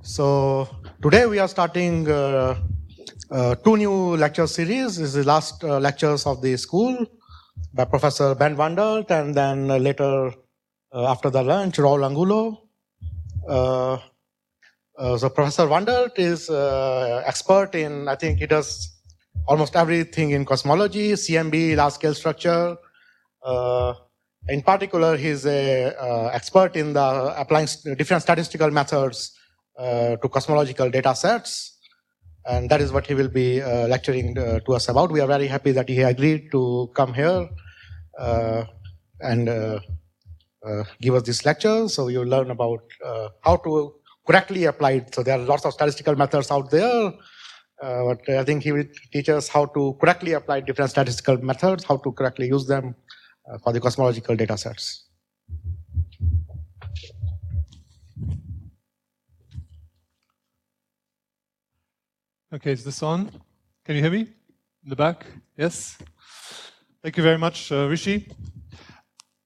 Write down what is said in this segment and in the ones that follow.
So today we are starting two new lecture series. This is the last lectures of the school by Professor Ben Wandelt, and then later after the lunch, Raul Angulo. So Professor Wandelt is expert in, I think he does almost everything in cosmology, CMB, large-scale structure. In particular, he's a expert in the applying different statistical methods to cosmological data sets. And that is what he will be lecturing to us about. We are very happy that he agreed to come here and give us this lecture. So you will learn about how to correctly apply it. So there are lots of statistical methods out there, but I think he will teach us how to correctly apply different statistical methods, how to correctly use them for the cosmological data sets. Okay, is this on? Can you hear me? In the back? Yes? Thank you very much, Rishi.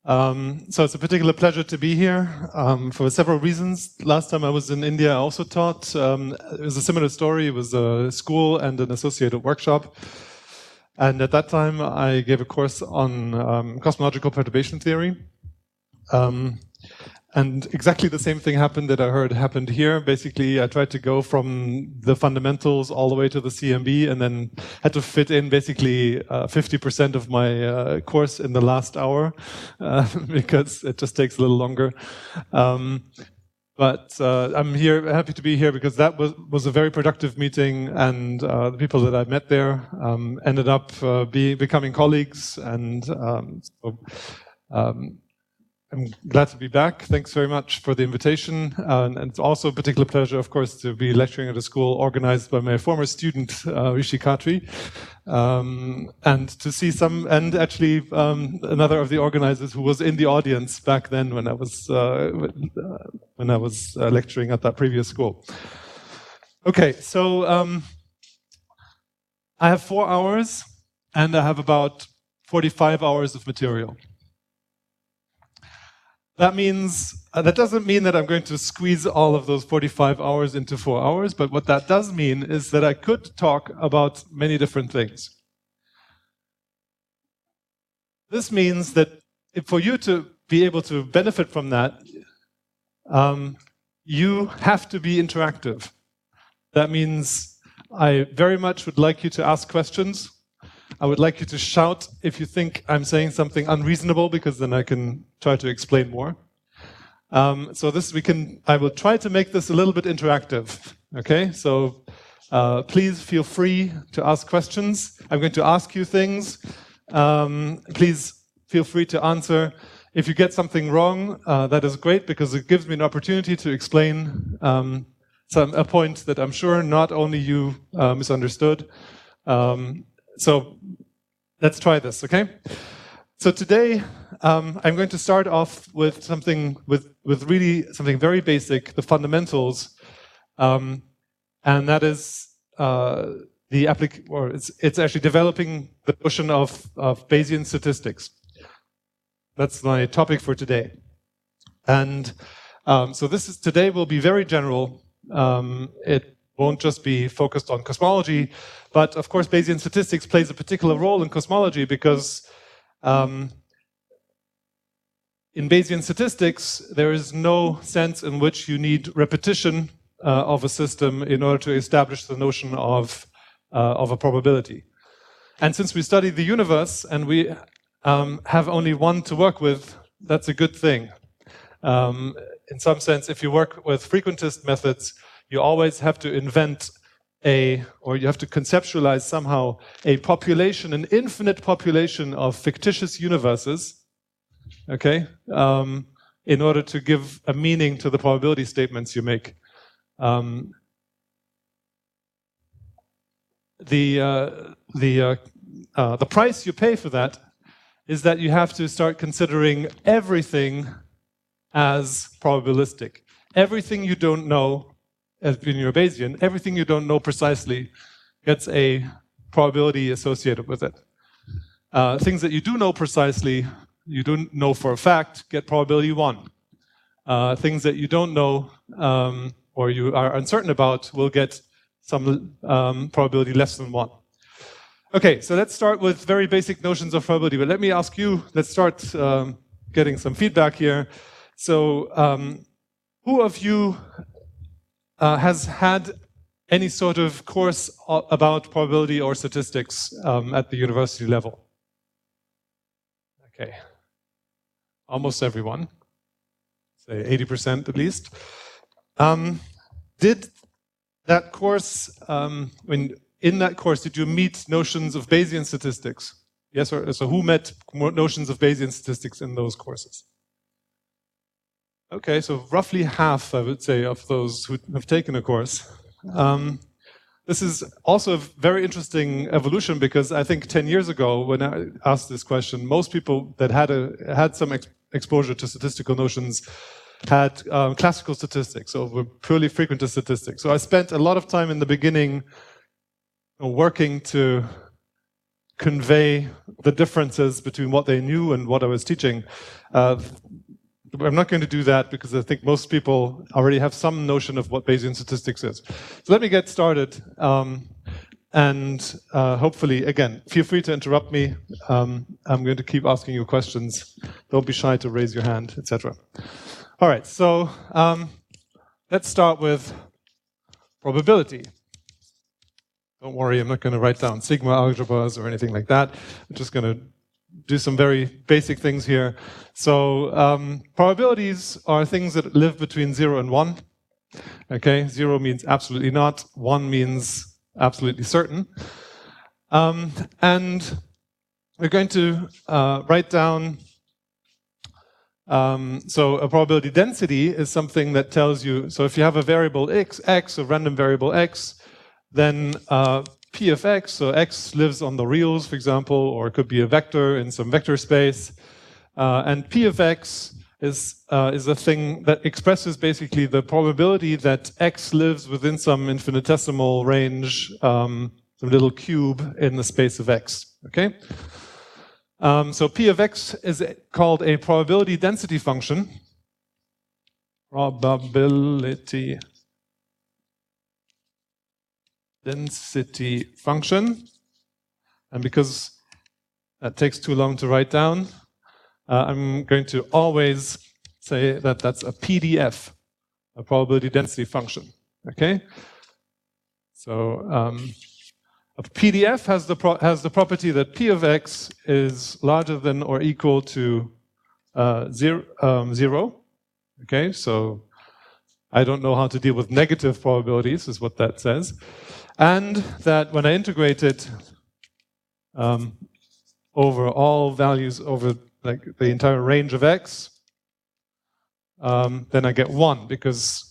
So it's a particular pleasure to be here for several reasons. Last time I was in India, I also taught. It was a similar story. It was a school and an associated workshop. And at that time, I gave a course on cosmological perturbation theory. And exactly the same thing happened that I heard happened here. Basically, I tried to go from the fundamentals all the way to the CMB and then had to fit in basically 50% of my course in the last hour because it just takes a little longer. But I'm here, happy to be here because that was a very productive meeting, and the people that I met there ended up becoming colleagues, and I'm glad to be back. Thanks very much for the invitation. And it's also a particular pleasure, of course, to be lecturing at a school organized by my former student, Rishi Khatri, and to see actually another of the organizers who was in the audience back then when I was lecturing at that previous school. Okay, so I have 4 hours and I have about 45 hours of material. That doesn't mean that I'm going to squeeze all of those 45 hours into 4 hours, but what that does mean is that I could talk about many different things. This means that for you to be able to benefit from that, you have to be interactive. That means I very much would like you to ask questions. I would like you to shout if you think I'm saying something unreasonable, because then I can try to explain more. I will try to make this a little bit interactive. Okay, so please feel free to ask questions. I'm going to ask you things. Please feel free to answer. If you get something wrong, that is great, because it gives me an opportunity to explain a point that I'm sure not only you misunderstood. So let's try this, okay? So today I'm going to start off with something something very basic, the fundamentals, and that is it's actually developing the notion of Bayesian statistics. That's my topic for today, and so today will be very general. It won't just be focused on cosmology, but of course Bayesian statistics plays a particular role in cosmology because in Bayesian statistics there is no sense in which you need repetition of a system in order to establish the notion of a probability. And since we study the universe and we have only one to work with, that's a good thing. In some sense, if you work with frequentist methods, you always have to invent or you have to conceptualize somehow a population, an infinite population of fictitious universes, okay, in order to give a meaning to the probability statements you make. The price you pay for that is that you have to start considering everything as probabilistic. Everything you don't know, as in your Bayesian, everything you don't know precisely gets a probability associated with it. Things that you do know precisely, you don't know for a fact, get probability 1. Things that you don't know or you are uncertain about will get some probability less than 1. Okay, so let's start with very basic notions of probability. But let me ask you, let's start getting some feedback here. So who of you has had any sort of course about probability or statistics at the university level? Okay, almost everyone, say 80% at least. Did that course, in that course, did you meet notions of Bayesian statistics? Yes, or so who met notions of Bayesian statistics in those courses? Okay, so roughly half, I would say, of those who have taken a course. This is also a very interesting evolution, because I think 10 years ago, when I asked this question, most people that had some exposure to statistical notions had classical statistics, so were purely frequentist statistics. So I spent a lot of time in the beginning working to convey the differences between what they knew and what I was teaching. I'm not going to do that because I think most people already have some notion of what Bayesian statistics is. So let me get started. And hopefully, again, feel free to interrupt me. I'm going to keep asking you questions. Don't be shy to raise your hand, etc. All right, so let's start with probability. Don't worry, I'm not going to write down sigma algebras or anything like that. I'm just going to do some very basic things here. So probabilities are things that live between 0 and 1. Okay, 0 means absolutely not, 1 means absolutely certain. And we're going to write down, so a probability density is something that tells you, so if you have a variable x, a random variable x, then P of x, so x lives on the reals, for example, or it could be a vector in some vector space. And P of x is a thing that expresses basically the probability that x lives within some infinitesimal range, some little cube in the space of x. Okay? So P of x is called a probability density function. Probability density function, and because that takes too long to write down, I'm going to always say that that's a PDF, a probability density function. Okay, so a PDF has the property that P of x is larger than or equal to 0. Okay, so I don't know how to deal with negative probabilities, is what that says. And that when I integrate it over all values over like the entire range of x, then I get 1, because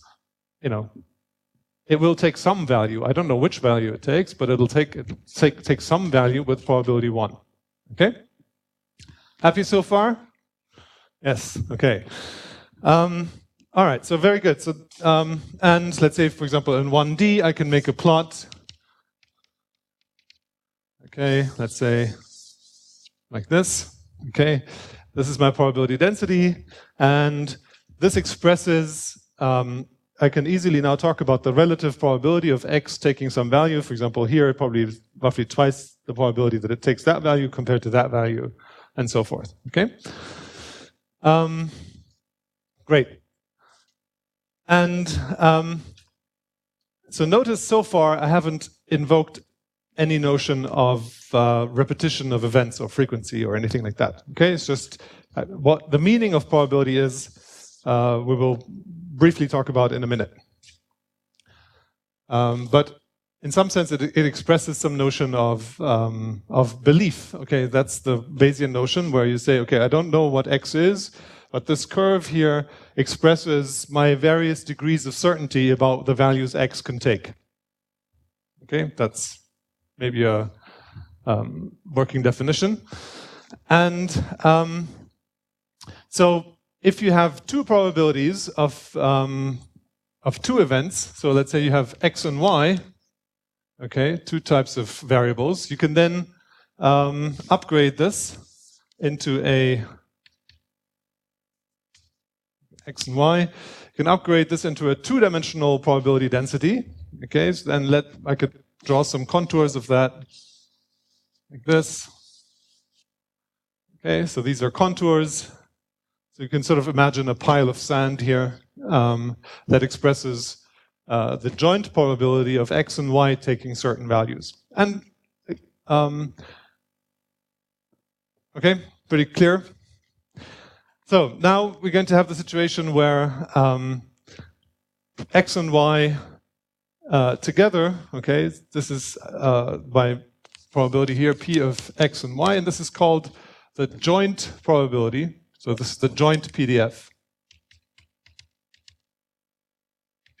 it will take some value. I don't know which value it takes, but it'll take some value with probability 1. Okay? Happy so far? Yes. Okay. All right. So very good. So and let's say, for example, in 1D, I can make a plot. Okay, let's say like this. Okay, this is my probability density, and this expresses, I can easily now talk about the relative probability of x taking some value. For example, here it probably is roughly twice the probability that it takes that value compared to that value, and so forth. Okay? Great. And so notice so far I haven't invoked any notion of repetition of events or frequency or anything like that. Okay, it's just what the meaning of probability is. We will briefly talk about in a minute. But in some sense, it expresses some notion of belief. Okay, that's the Bayesian notion where you say, okay, I don't know what x is, but this curve here expresses my various degrees of certainty about the values x can take. Okay, that's maybe a working definition. And so if you have two probabilities of two events, so let's say you have x and y, okay, two types of variables, you can then upgrade this into a x and y. You can upgrade this into a two-dimensional probability density. Okay, so then I could draw some contours of that like this. Okay, so these are contours. So you can sort of imagine a pile of sand here that expresses the joint probability of x and y taking certain values. And okay, pretty clear. So now we're going to have the situation where x and y together, okay, this is by probability here, p of x and y, and this is called the joint probability. So this is the joint PDF.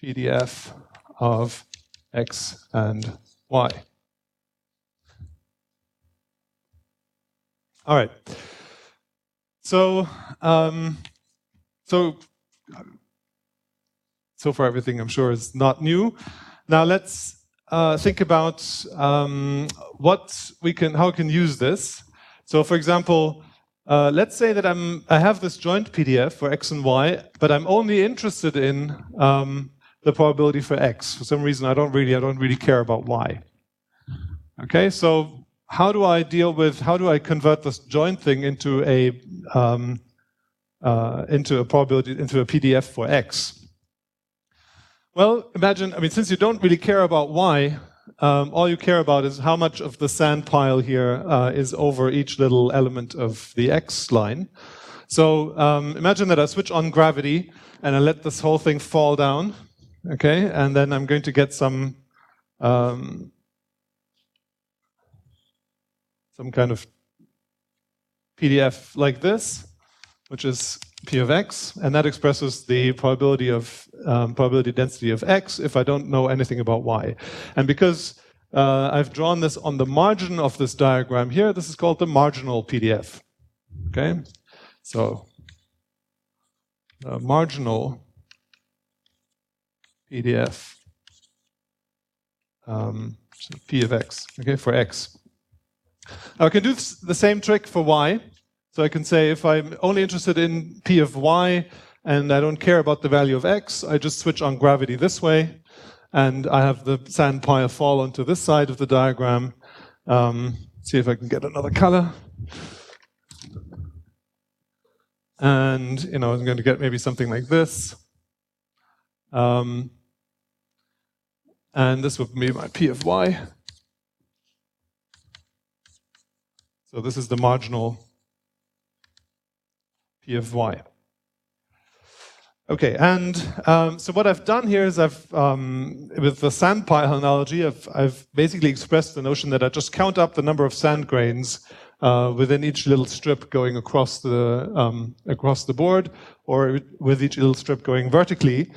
PDF of x and y. All right. So far everything I'm sure is not new. Now let's think about how we can use this. So for example, let's say that I have this joint PDF for x and y, but I'm only interested in the probability for x. For some reason, I don't really care about y. Okay, so how do I convert this joint thing into a PDF for x? Well, imagine, since you don't really care about y, all you care about is how much of the sand pile here is over each little element of the x line. So imagine that I switch on gravity and I let this whole thing fall down, okay? And then I'm going to get some kind of PDF like this, which is P of x, and that expresses the probability density of x if I don't know anything about y. And because I've drawn this on the margin of this diagram here, this is called the marginal PDF. Okay, so marginal PDF P of x, okay, for x. Now I can do the same trick for y. So I can say if I'm only interested in P of y and I don't care about the value of x, I just switch on gravity this way and I have the sand pile fall onto this side of the diagram. See if I can get another color. And I'm going to get maybe something like this. And this would be my P of y. So this is the marginal P of y. Okay, and so what I've done here is with the sand pile analogy, I've basically expressed the notion that I just count up the number of sand grains within each little strip going across the board, or with each little strip going vertically.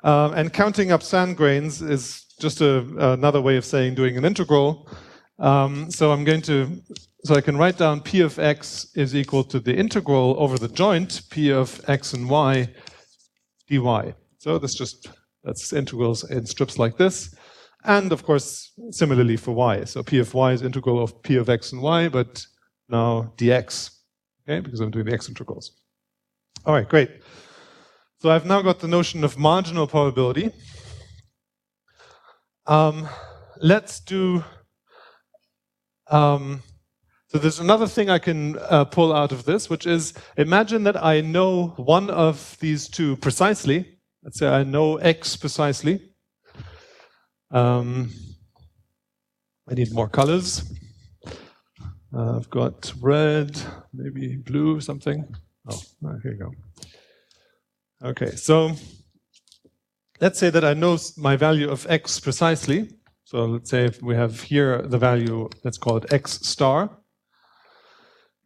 And counting up sand grains is just another way of saying doing an integral. So I can write down P of x is equal to the integral over the joint P of x and y dy. So that's integrals in strips like this. And of course, similarly for y. So P of y is integral of P of x and y, but now dx, okay, because I'm doing the x integrals. All right, great. So I've now got the notion of marginal probability. Let's do... So there's another thing I can pull out of this, which is imagine that I know one of these two precisely. Let's say I know x precisely. I need more colors. I've got red, maybe blue, something. Oh, here you go. Okay, so let's say that I know my value of x precisely. So let's say if we have here the value, let's call it x star.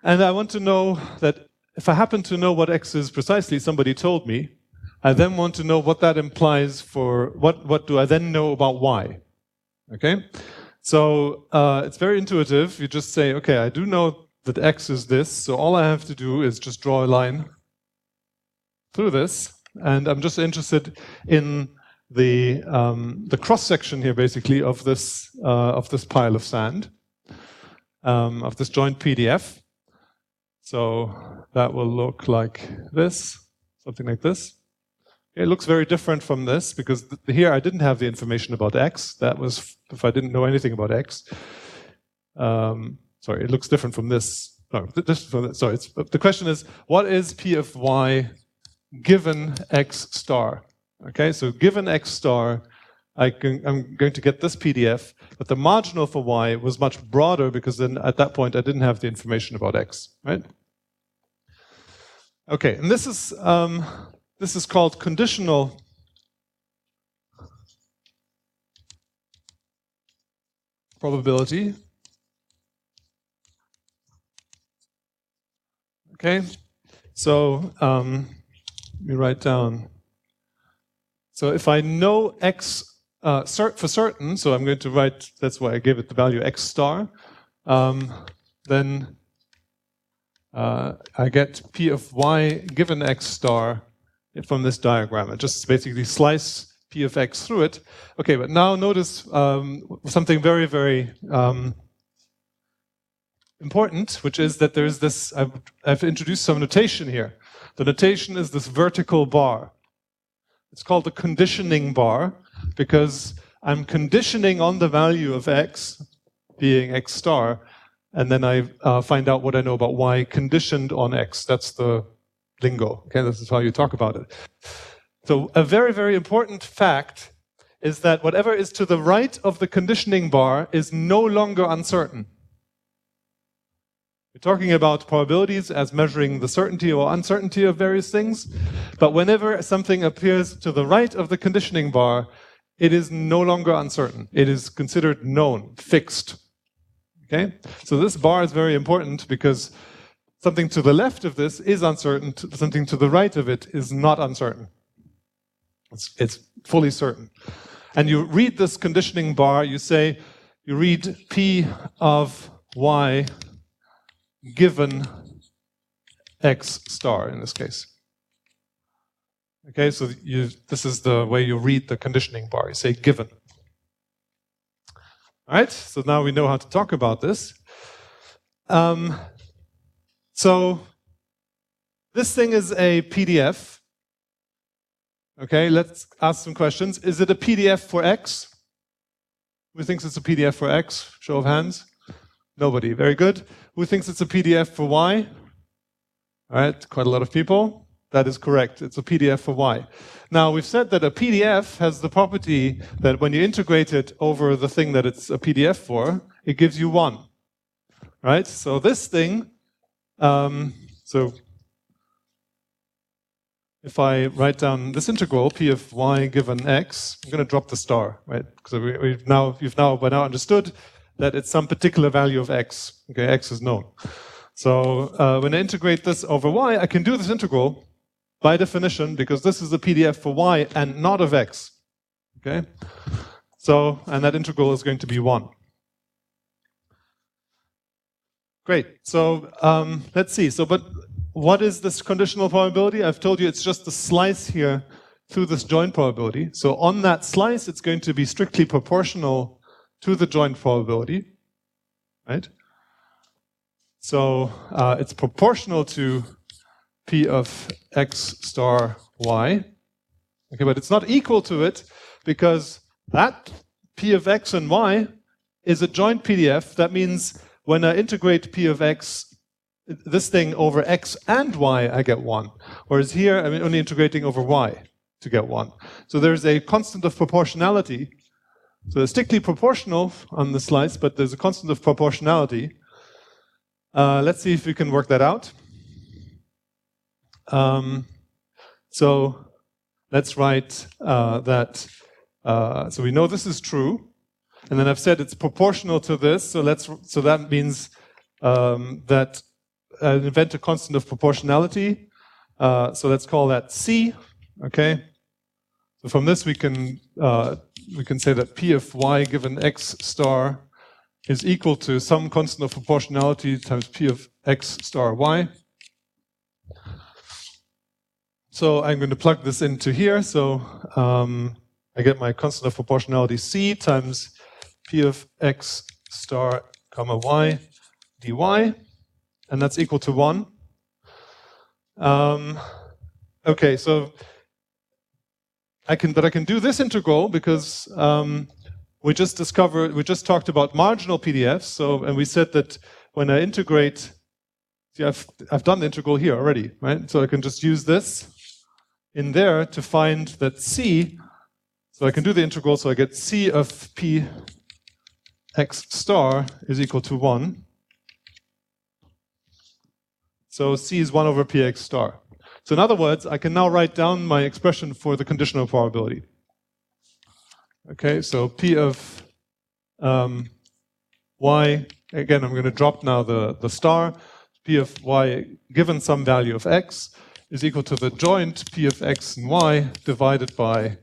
And I want to know that if I happen to know what x is precisely, somebody told me, I then want to know what that implies for what do I then know about y. Okay? So it's very intuitive. You just say, okay, I do know that x is this, so all I have to do is just draw a line through this, and I'm just interested in the cross section here, basically, of this pile of sand, of this joint PDF. So that will look like this, something like this. It looks very different from this because here I didn't have the information about x. That was if I didn't know anything about x. Sorry, it looks different from this. No, sorry. The question is, what is P of y given x star? Okay, so given x star, I'm going to get this PDF, but the marginal for y was much broader because then at that point I didn't have the information about x, right? Okay, and this is called conditional probability. Okay, so let me write down. So if I know x for certain, so I'm going to write, that's why I gave it the value x star, then I get P of y given x star from this diagram. I just basically slice P of x through it. Okay, but now notice something very, very important, which is that there's this, I've introduced some notation here. The notation is this vertical bar. It's called the conditioning bar because I'm conditioning on the value of x being x star, and then I find out what I know about y conditioned on x. That's the lingo. Okay, this is how you talk about it. So a very, very important fact is that whatever is to the right of the conditioning bar is no longer uncertain. We're talking about probabilities as measuring the certainty or uncertainty of various things, but whenever something appears to the right of the conditioning bar, it is no longer uncertain. It is considered known, fixed. Okay? So this bar is very important because something to the left of this is uncertain, something to the right of it is not uncertain. It's fully certain. And you read this conditioning bar, you read P of y given x star in this case. Okay, so this is the way you read the conditioning bar. You say given. All right, so now we know how to talk about this. So this thing is a PDF. Okay, let's ask some questions. Is it a PDF for x? Who thinks it's a PDF for x? Show of hands. Nobody. Very good. Who thinks it's a PDF for y? All right, quite a lot of people. That is correct. It's a PDF for y. Now, we've said that a PDF has the property that when you integrate it over the thing that it's a PDF for, it gives you 1. Right? So this thing, so if I write down this integral, P of y given x, I'm going to drop the star, right? Because you've now by now understood that it's some particular value of x. Okay, x is known. So when I integrate this over y, I can do this integral by definition because this is a PDF for y and not of x. Okay, so and that integral is going to be 1. Great. So let's see. So, but what is this conditional probability? I've told you it's just the slice here through this joint probability. So on that slice, it's going to be strictly proportional to the joint probability, right? So it's proportional to P of x star y. Okay, but it's not equal to it because that P of x and y is a joint PDF. That means when I integrate P of x, this thing over x and y, I get 1. Whereas here, I'm only integrating over y to get 1. So there's a constant of proportionality. So it's strictly proportional on the slice, but there's a constant of proportionality. Let's see if we can work that out. So let's write that. So we know this is true, and then I've said it's proportional to this. So that means that I invent a constant of proportionality. So let's call that C. Okay. So from this we can say that P of y given x star is equal to some constant of proportionality times P of x star y. So I'm going to plug this into here. So I get my constant of proportionality C times P of x star comma y dy, and that's equal to 1. Okay, so I can do this integral because we just talked about marginal PDFs. So, and we said that when I integrate, see, I've done the integral here already, right? So I can just use this in there to find that C. So I can do the integral, so I get C of P x star is equal to 1. So C is 1 over Px star. So in other words, I can now write down my expression for the conditional probability. Okay, so P of y, again, I'm going to drop now the star. P of y given some value of x is equal to the joint P of x and y divided by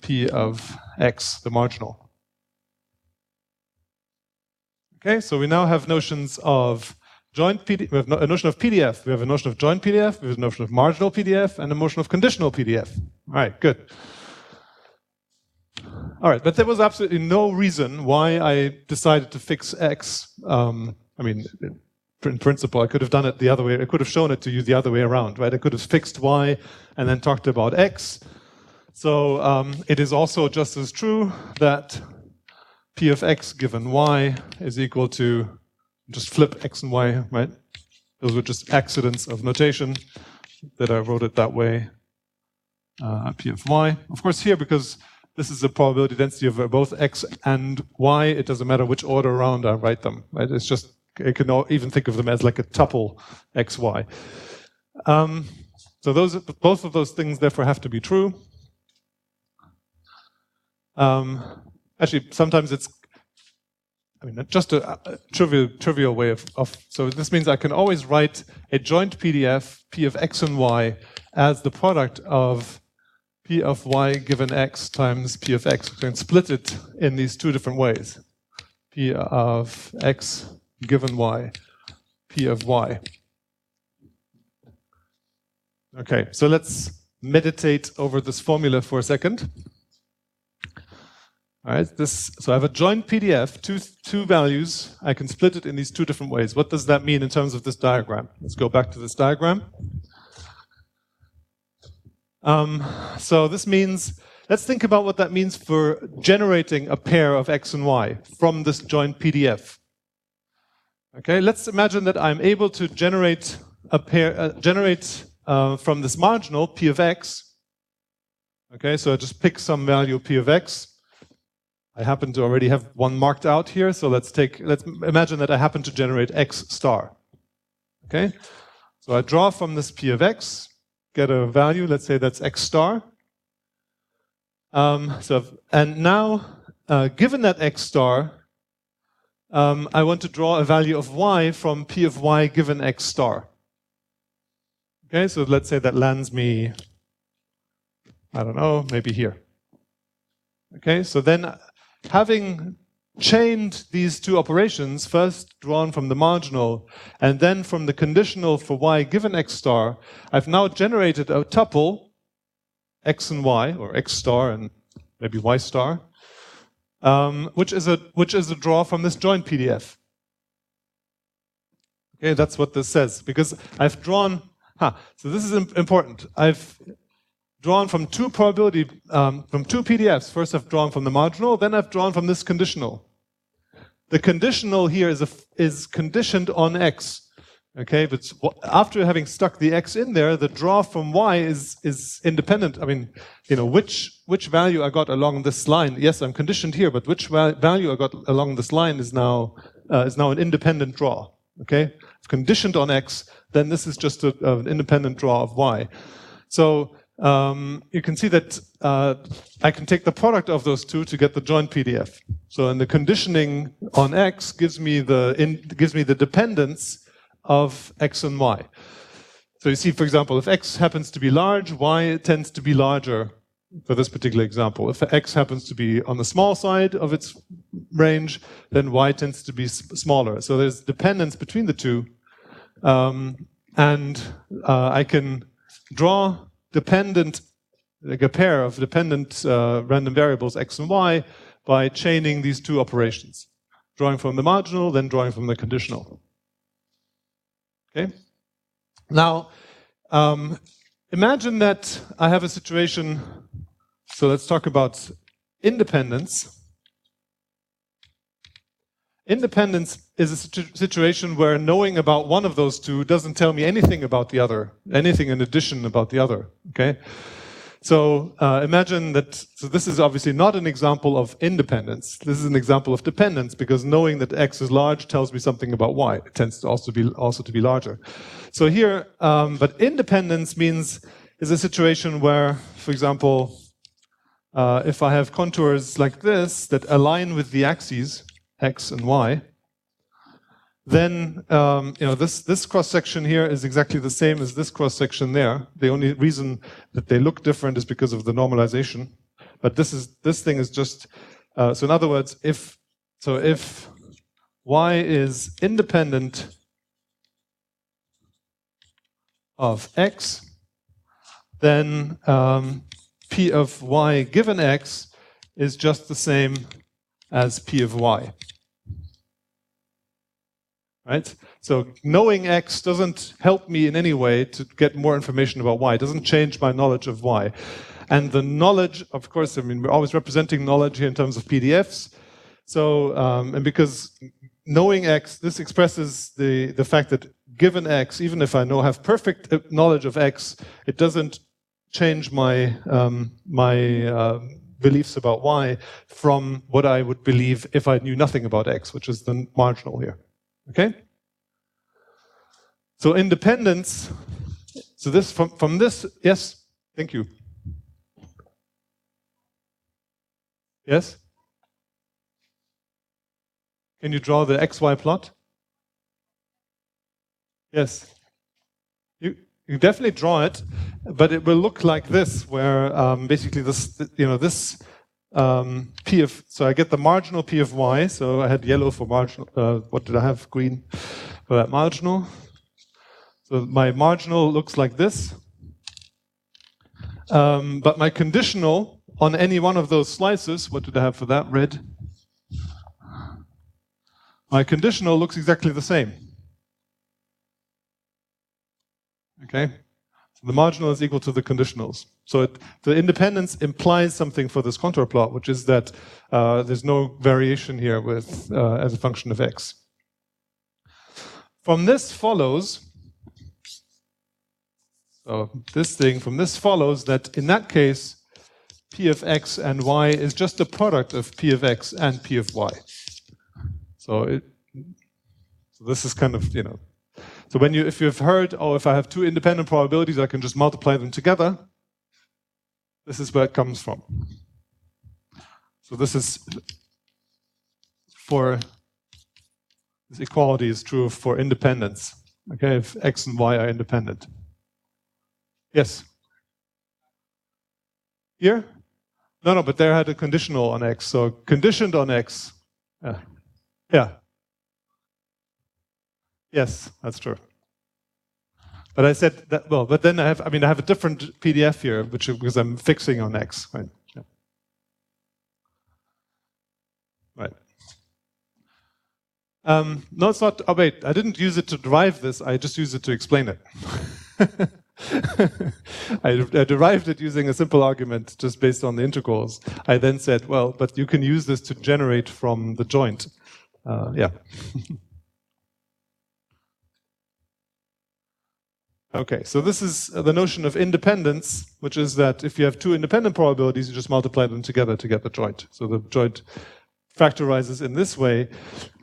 P of x, the marginal. Okay, so we now have notions of joint PDF, we have a notion of PDF, we have a notion of joint PDF, we have a notion of marginal PDF, and a notion of conditional PDF. All right, good. All right, but there was absolutely no reason why I decided to fix X. I mean, in principle, I could have done it the other way. I could have shown it to you the other way around, right? I could have fixed Y and then talked about X. So it is also just as true that P of X given Y is equal to, just flip X and Y, right? Those were just accidents of notation that I wrote it that way. P of Y. Of course, here, because this is the probability density of both X and Y, it doesn't matter which order around I write them, right? It's just, you can even think of them as like a tuple X, Y. So both of those things, therefore, have to be true. Actually, sometimes it's, I mean, just a trivial way of, so this means I can always write a joint PDF, P of X and Y, as the product of P of Y given X times P of X. We can split it in these two different ways. P of X given Y, P of Y. Okay, so let's meditate over this formula for a second. All right, so I have a joint PDF, two values. I can split it in these two different ways. What does that mean in terms of this diagram? Let's go back to this diagram. So this means, let's think about what that means for generating a pair of X and Y from this joint PDF. Okay, let's imagine that I'm able to generate a pair, from this marginal P of X. Okay, so I just pick some value P of X. I happen to already have one marked out here, so let's imagine that I happen to generate X star. Okay, so I draw from this P of X, get a value, let's say that's X star. And now, given that X star, I want to draw a value of Y from P of Y given X star. Okay, so let's say that lands me, I don't know, maybe here. Okay, so then having chained these two operations, first drawn from the marginal and then from the conditional for Y given X star, I've now generated a tuple, X and Y, or X star and maybe Y star, which is a draw from this joint PDF. Okay, that's what this says, because I've drawn, so this is important. I've drawn from two probability, from two PDFs. First I've drawn from the marginal, then I've drawn from this conditional. The conditional here is conditioned on X. Okay, but after having stuck the X in there, the draw from Y is independent. I mean, you know, which value I got along this line. Yes, I'm conditioned here, but which value I got along this line is now an independent draw. Okay, if conditioned on X, then this is just an independent draw of Y. So you can see that I can take the product of those two to get the joint PDF. So, and the conditioning on X gives me the dependence of X and Y. So you see, for example, if X happens to be large, Y tends to be larger for this particular example. If X happens to be on the small side of its range, then Y tends to be smaller. So there's dependence between the two. And I can draw dependent, like a pair of dependent random variables X and Y by chaining these two operations. Drawing from the marginal, then drawing from the conditional. Okay? Now, imagine that I have a situation So let's talk about independence. Independence is a situation where knowing about one of those two doesn't tell me anything about the other, anything in addition about the other, okay? So imagine that, so this is obviously not an example of independence. This is an example of dependence, because knowing that x is large tells me something about y. It tends to also to be larger. So here, but independence is a situation where, for example, if I have contours like this that align with the axes, x and y, then this cross-section here is exactly the same as this cross-section there. The only reason that they look different is because of the normalization. But this thing is just so in other words, if y is independent of x, then p of y given x is just the same as p of y. Right? So knowing x doesn't help me in any way to get more information about y. It doesn't change my knowledge of y. And the knowledge, of course, I mean, we're always representing knowledge here in terms of PDFs. So, and because knowing x, this expresses the fact that given x, even if I have perfect knowledge of x, it doesn't change my beliefs about y from what I would believe if I knew nothing about x, which is the marginal here. Okay? So independence, so this from this, yes, thank you. Yes? Can you draw the XY plot? Yes. You definitely draw it, but it will look like this, where basically this, this P of, so I get the marginal P of y, so I had yellow for marginal, what did I have? Green for that marginal. So my marginal looks like this. But my conditional on any one of those slices, what did I have for that? Red. My conditional looks exactly the same. Okay? So the marginal is equal to the conditionals. So the independence implies something for this contour plot, which is that there's no variation here with as a function of x. From this follows, from this follows that in that case, p of x and y is just a product of p of x and p of y. So this is kind of, so if you've heard, oh, if I have two independent probabilities, I can just multiply them together. This is where it comes from. So this equality is true for independence. Okay, if x and y are independent. Yes? Here? No, but there I had a conditional on x. So conditioned on x. Yeah. Yes, that's true. But I said that, well, but then I have a different PDF here, because I'm fixing on x, right? Yeah. Right. No, it's not. Oh, wait, I didn't use it to derive this. I just used it to explain it. I derived it using a simple argument just based on the integrals. I then said, well, but you can use this to generate from the joint. Yeah. Okay, so this is the notion of independence, which is that if you have two independent probabilities, you just multiply them together to get the joint. So the joint factorizes in this way,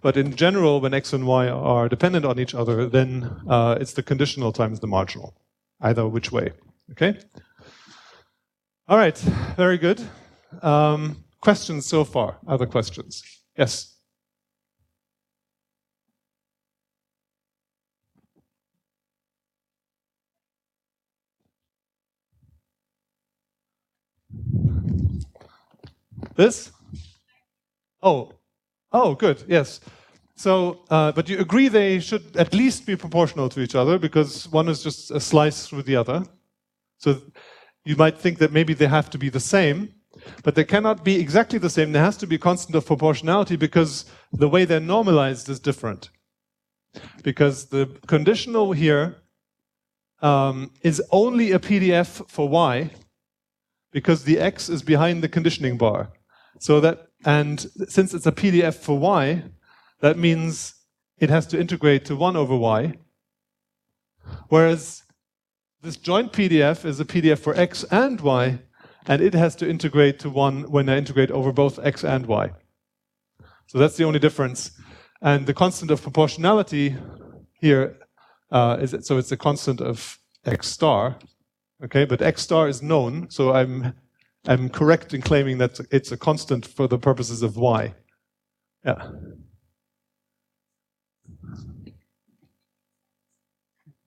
but in general, when x and y are dependent on each other, then it's the conditional times the marginal, either which way. Okay? All right, very good. Questions so far? Other questions? Yes? This? Oh, good, yes. So, but you agree they should at least be proportional to each other, because one is just a slice through the other. So you might think that maybe they have to be the same, but they cannot be exactly the same. There has to be a constant of proportionality, because the way they're normalized is different. Because the conditional here is only a PDF for y, because the x is behind the conditioning bar. So that, and since it's a PDF for y, that means it has to integrate to 1 over y, whereas this joint PDF is a PDF for x and y, and it has to integrate to 1 when I integrate over both x and y. So that's the only difference. And the constant of proportionality here so it's a constant of x star, okay? But x star is known, so I'm correct in claiming that it's a constant for the purposes of y. Yeah.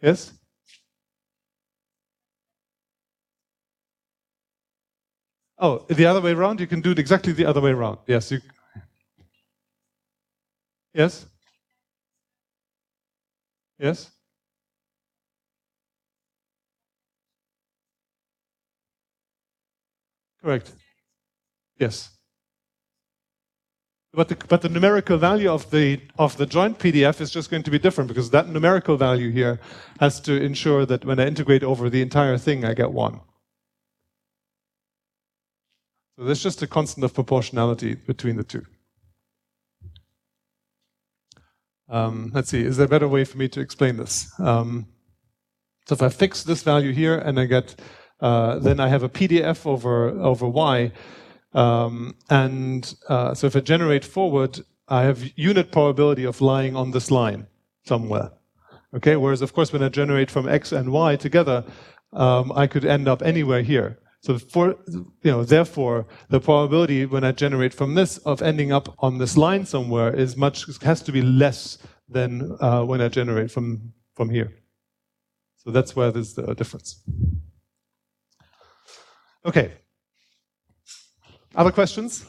Yes? Oh, the other way around? You can do it exactly the other way around. Yes. Yes? Yes? Correct. Yes. But the numerical value of the joint PDF is just going to be different, because that numerical value here has to ensure that when I integrate over the entire thing, I get 1. So there's just a constant of proportionality between the two. Let's see, is there a better way for me to explain this? So if I fix this value here and I get, then I have a PDF over y. So if I generate forward, I have unit probability of lying on this line somewhere. Okay, whereas of course when I generate from x and y together, I could end up anywhere here. So therefore, the probability when I generate from this of ending up on this line somewhere has to be less than when I generate from here. So that's where there's the difference. Okay. Other questions?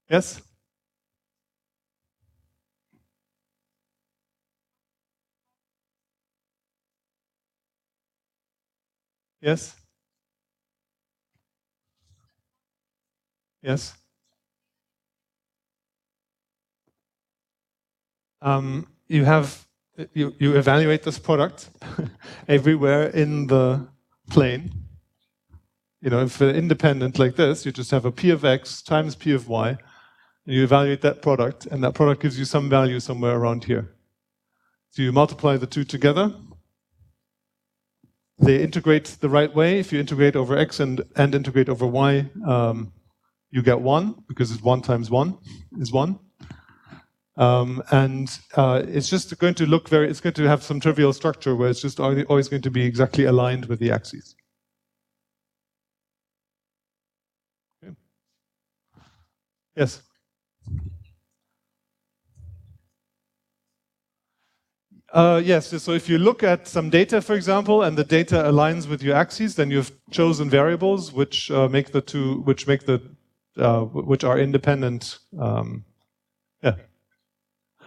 Yes? Yes? Yes? You evaluate this product everywhere in the plane. If they're independent like this, you just have a p of x times p of y, and you evaluate that product, and that product gives you some value somewhere around here. So you multiply the two together. They integrate the right way. If you integrate over x and integrate over y, you get 1, because it's 1 times 1 is 1. It's just going to look it's going to have some trivial structure where it's just always going to be exactly aligned with the axes. Okay. Yes? Yes, so if you look at some data, for example, and the data aligns with your axes, then you've chosen variables which are independent. Yeah.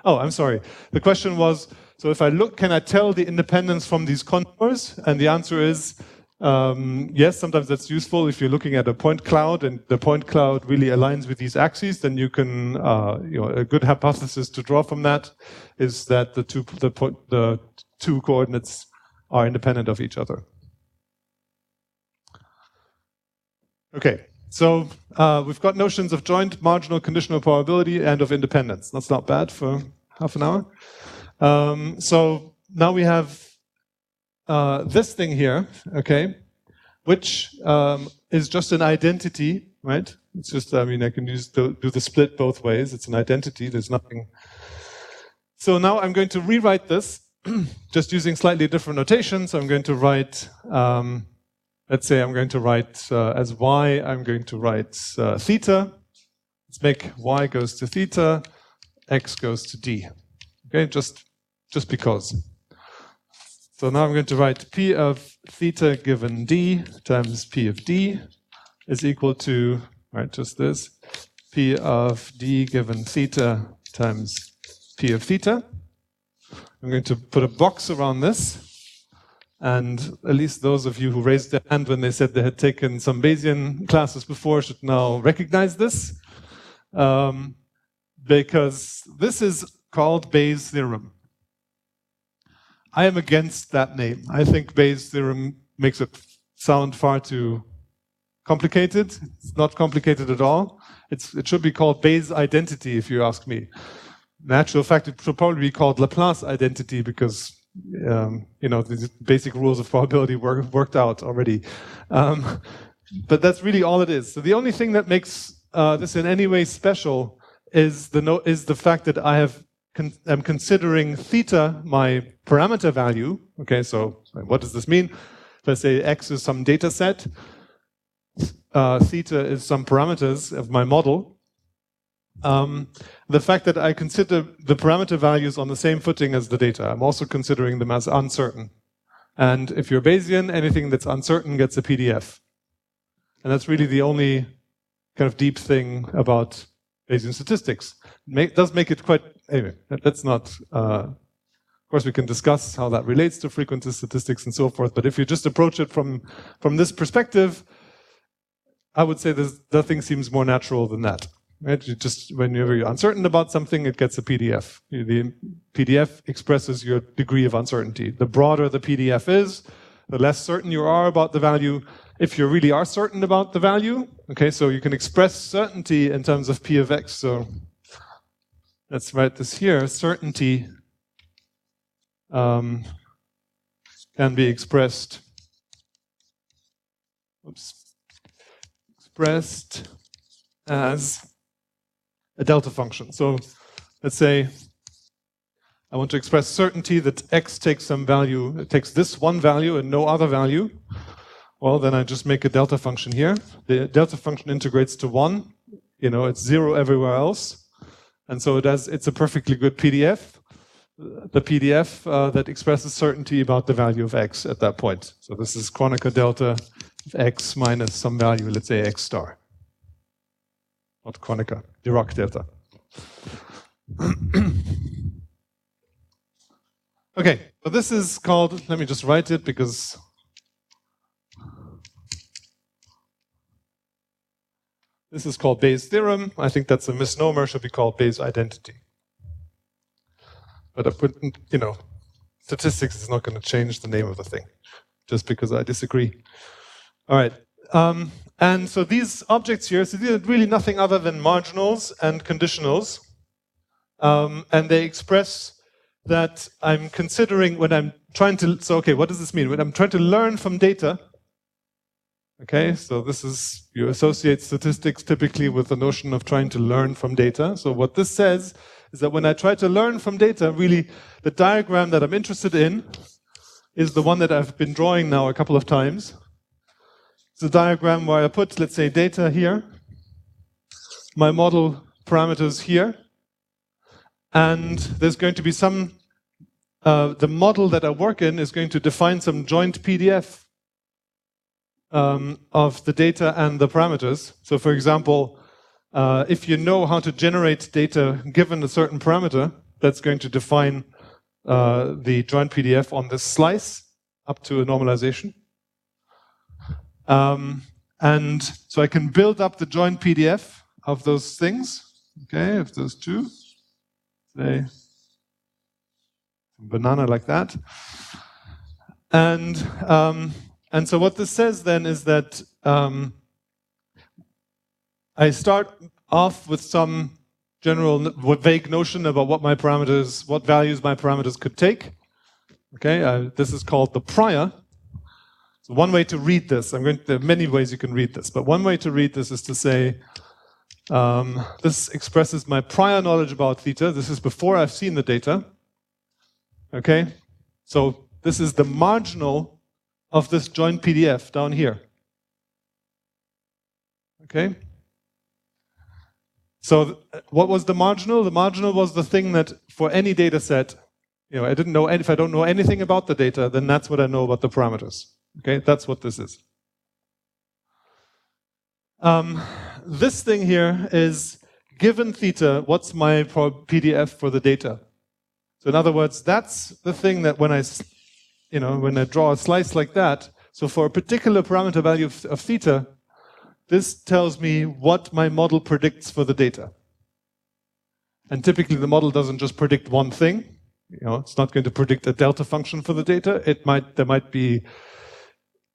Oh, I'm sorry. The question was, so if I look, can I tell the independence from these contours? And the answer is yes, sometimes that's useful. If you're looking at a point cloud and the point cloud really aligns with these axes, then you can, a good hypothesis to draw from that is that the two coordinates are independent of each other. Okay. So we've got notions of joint, marginal, conditional probability, and of independence. That's not bad for half an hour. So now we have this thing here, okay, which is just an identity, right? It's just, I can do the split both ways. It's an identity. There's nothing. So now I'm going to rewrite this, just using slightly different notation. So I'm going to write. Let's say I'm going to write as y, I'm going to write theta. Let's make y goes to theta, x goes to d. Okay, just because. So now I'm going to write p of theta given d times p of d is equal to, right, just this, p of d given theta times p of theta. I'm going to put a box around this. And at least those of you who raised their hand when they said they had taken some Bayesian classes before should now recognize this. Because this is called Bayes' theorem. I am against that name. I think Bayes' theorem makes it sound far too complicated. It's not complicated at all. It should be called Bayes identity, if you ask me. In actual fact, it should probably be called Laplace identity because the basic rules of probability worked out already. But that's really all it is. So the only thing that makes this in any way special is the fact that I'm considering theta my parameter value. Okay, so what does this mean? Let's say x is some data set. Theta is some parameters of my model. The fact that I consider the parameter values on the same footing as the data, I'm also considering them as uncertain. And if you're Bayesian, anything that's uncertain gets a PDF. And that's really the only kind of deep thing about Bayesian statistics. Does make it quite, anyway, that's not, of course we can discuss how that relates to frequentist statistics and so forth, but if you just approach it from this perspective, I would say nothing seems more natural than that. Right? Whenever you're uncertain about something, it gets a PDF. The PDF expresses your degree of uncertainty. The broader the PDF is, the less certain you are about the value. If you really are certain about the value, okay, so you can express certainty in terms of P of x. So let's write this here. Certainty can be expressed as a delta function. So let's say I want to express certainty that x takes some value, it takes this one value and no other value. Well, then I just make a delta function here. The delta function integrates to 1. It's 0 everywhere else. And so it's a perfectly good PDF. The PDF that expresses certainty about the value of x at that point. So this is Kronecker delta of x minus some value, let's say x star. Not Kronecker, Dirac delta. Okay, so this is called, let me just write it because this is called Bayes' theorem. I think that's a misnomer, should be called Bayes' identity. But statistics is not going to change the name of the thing, just because I disagree. All right. And so these objects here, so these are really nothing other than marginals and conditionals. And they express that I'm considering when I'm trying to, so okay, what does this mean? When I'm trying to learn from data, okay, so this is, you associate statistics typically with the notion of trying to learn from data. So what this says is that when I try to learn from data, really the diagram that I'm interested in is the one that I've been drawing now a couple of times. It's a diagram where I put, let's say, data here, my model parameters here, and there's going to be some, the model that I work in is going to define some joint PDF of the data and the parameters. So for example, if you know how to generate data given a certain parameter, that's going to define the joint PDF on this slice up to a normalization. And so I can build up the joint PDF of those things, okay, of those two. Say, banana like that. And so what this says then is that I start off with some general vague notion about what values my parameters could take. Okay, this is called the prior. So one way to read this, there are many ways you can read this, but one way to read this is to say, this expresses my prior knowledge about theta. This is before I've seen the data. Okay, so this is the marginal of this joint PDF down here. Okay. So what was the marginal? The marginal was the thing that for any data set, I didn't know, if I don't know anything about the data, then that's what I know about the parameters. Okay, that's what this is. This thing here is, given theta, what's my PDF for the data? So in other words, that's the thing that when I draw a slice like that, so for a particular parameter value of theta, this tells me what my model predicts for the data. And typically the model doesn't just predict one thing. It's not going to predict a delta function for the data. There might be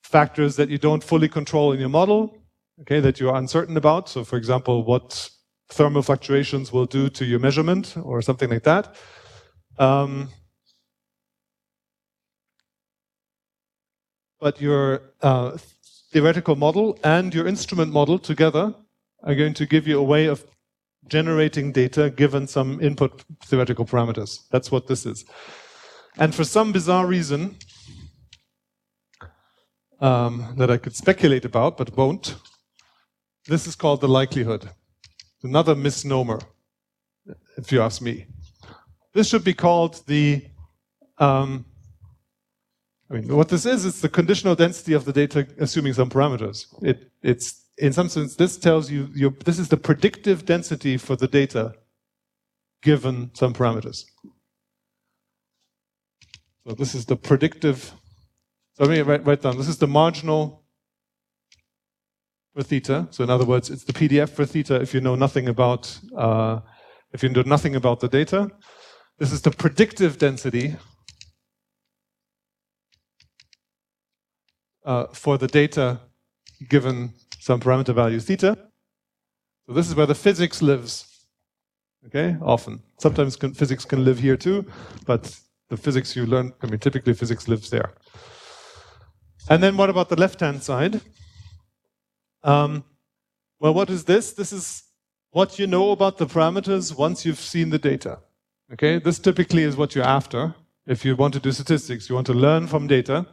factors that you don't fully control in your model. okay, that you are uncertain about. So, for example, what thermal fluctuations will do to your measurement or something like that. But your theoretical model and your instrument model together are going to give you a way of generating data given some input theoretical parameters. That's what this is. And for some bizarre reason that I could speculate about but won't, this is called the likelihood. Another misnomer, if you ask me. This should be called the what this is, it's the conditional density of the data assuming some parameters. It's in some sense, this tells you, this is the predictive density for the data given some parameters. So this is the predictive, so let me write down, this is the marginal for theta. So in other words, it's the PDF for theta if you know nothing about, the data. This is the predictive density for the data given some parameter value theta. So this is where the physics lives, okay, often. Sometimes physics can live here too, but the physics you learn, typically physics lives there. And then what about the left-hand side? Well, what is this? This is what you know about the parameters once you've seen the data, okay? This typically is what you're after. If you want to do statistics, you want to learn from data.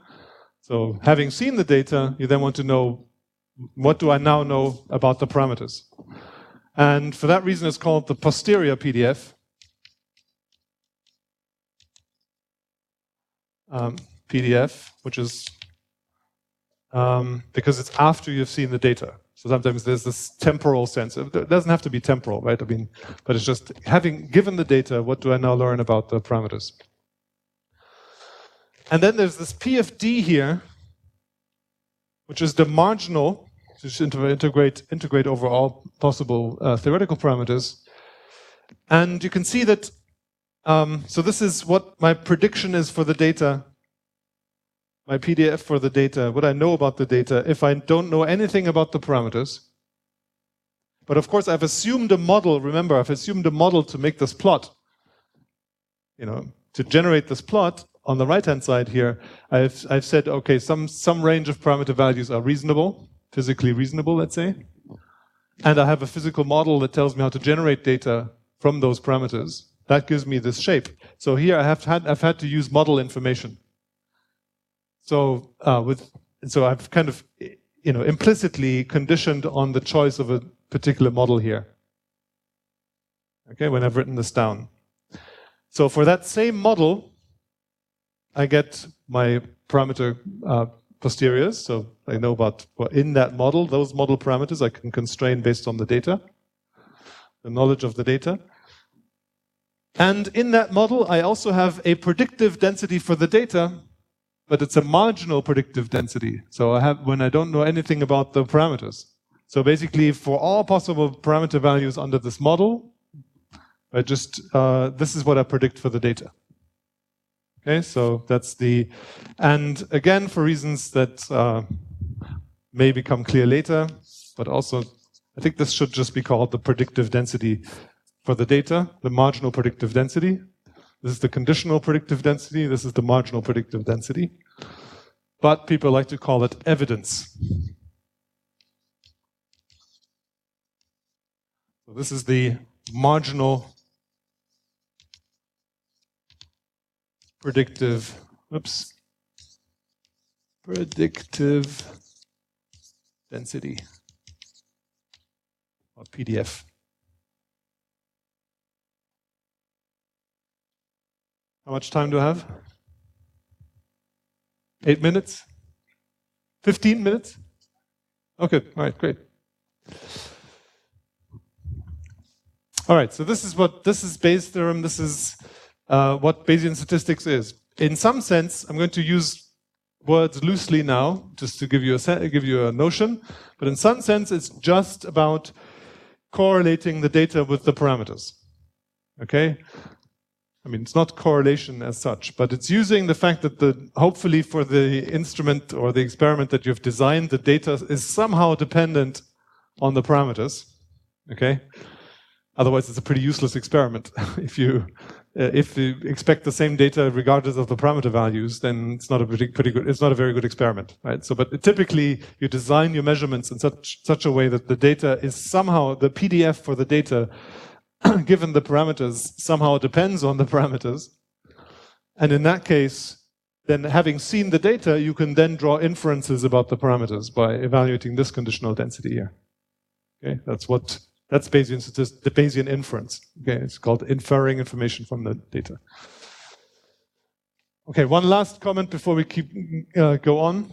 So having seen the data, you then want to know, what do I now know about the parameters? And for that reason, it's called the posterior PDF. PDF, which is because it's after you've seen the data. So sometimes there's this temporal sense. It doesn't have to be temporal, right? But it's just having given the data, what do I now learn about the parameters? And then there's this PFD here, which is the marginal, to integrate over all possible theoretical parameters. And you can see that, so this is what my prediction is for the data, my PDF for the data, what I know about the data, if I don't know anything about the parameters. But of course, I've assumed a model, remember, I've assumed a model to make this plot. To generate this plot, on the right-hand side here, I've said, okay, some range of parameter values are reasonable, physically reasonable, let's say. And I have a physical model that tells me how to generate data from those parameters. That gives me this shape. So here I've had to use model information. So I've kind of implicitly conditioned on the choice of a particular model here. Okay, when I've written this down. So for that same model, I get my parameter posteriors. So I know about, in that model, those model parameters I can constrain based on the data, the knowledge of the data. And in that model, I also have a predictive density for the data, but it's a marginal predictive density. So I have when I don't know anything about the parameters. So basically, for all possible parameter values under this model, I just this is what I predict for the data. Okay, so that's the, and again, for reasons that may become clear later, but also I think this should just be called the predictive density for the data, the marginal predictive density. This is the conditional predictive density, this is the marginal predictive density. But people like to call it evidence. So this is the marginal predictive density, or PDF. How much time do I have? 8 minutes? 15 minutes? Okay, all right, great. All right, so this is Bayes' theorem, this is what Bayesian statistics is. In some sense, I'm going to use words loosely now, just to give you a notion, but in some sense, it's just about correlating the data with the parameters. Okay? I mean, it's not correlation as such, but it's using the fact that hopefully for the instrument or the experiment that you've designed, the data is somehow dependent on the parameters. Okay, otherwise it's a pretty useless experiment. If you expect the same data regardless of the parameter values, then it's not a pretty good. It's not a very good experiment, right? So, but typically you design your measurements in such a way that the data is somehow the PDF for the data, given the parameters, somehow depends on the parameters, and in that case, then having seen the data, you can then draw inferences about the parameters by evaluating this conditional density here. Okay, that's Bayesian the Bayesian inference. Okay, it's called inferring information from the data. Okay, one last comment before we go on.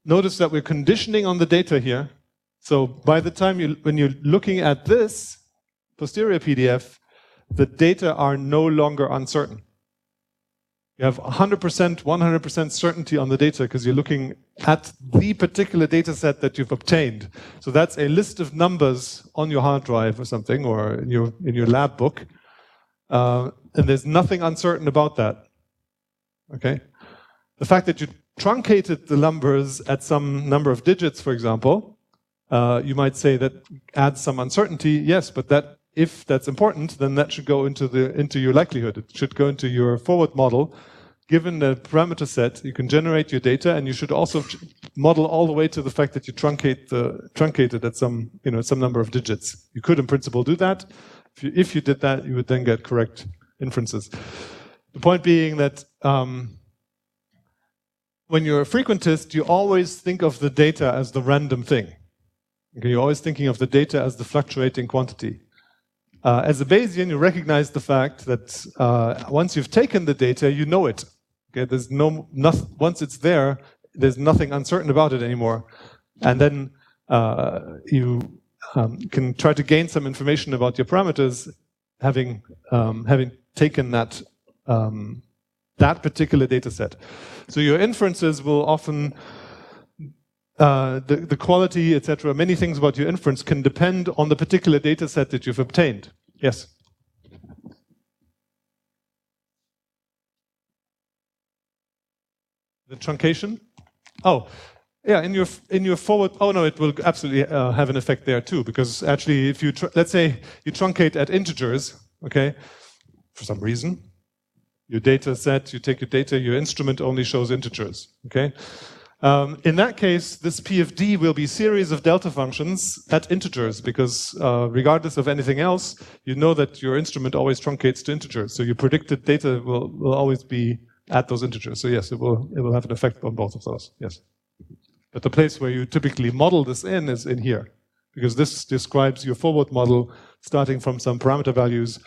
Notice that we're conditioning on the data here. So by the time when you're looking at this posterior PDF, the data are no longer uncertain. You have 100%, 100% certainty on the data because you're looking at the particular data set that you've obtained. So that's a list of numbers on your hard drive or something, or in your lab book, and there's nothing uncertain about that. Okay, the fact that you truncated the numbers at some number of digits, for example, you might say that adds some uncertainty. Yes, but that, if that's important, then that should go into your likelihood. It should go into your forward model. Given the parameter set, you can generate your data, and you should also model all the way to the fact that you truncate it at some number of digits. You could, in principle, do that. If you did that, you would then get correct inferences. The point being that when you're a frequentist, you always think of the data as the random thing. Okay, you're always thinking of the data as the fluctuating quantity. As a Bayesian, you recognize the fact that once you've taken the data, you know it. Okay, there's once it's there, there's nothing uncertain about it anymore. And then you can try to gain some information about your parameters, having taken that particular data set. So your inferences will often the quality, etc., many things about your inference can depend on the particular data set that you've obtained. Yes? The truncation? Oh, yeah, in your forward, oh no, it will absolutely have an effect there too, because actually if you, let's say you truncate at integers, okay, for some reason, your data set, you take your data, your instrument only shows integers, okay? In that case, this PFD will be a series of delta functions at integers, because regardless of anything else, you know that your instrument always truncates to integers. So your predicted data will always be at those integers. So yes, it will have an effect on both of those. Yes, but the place where you typically model this in is in here, because this describes your forward model starting from some parameter values,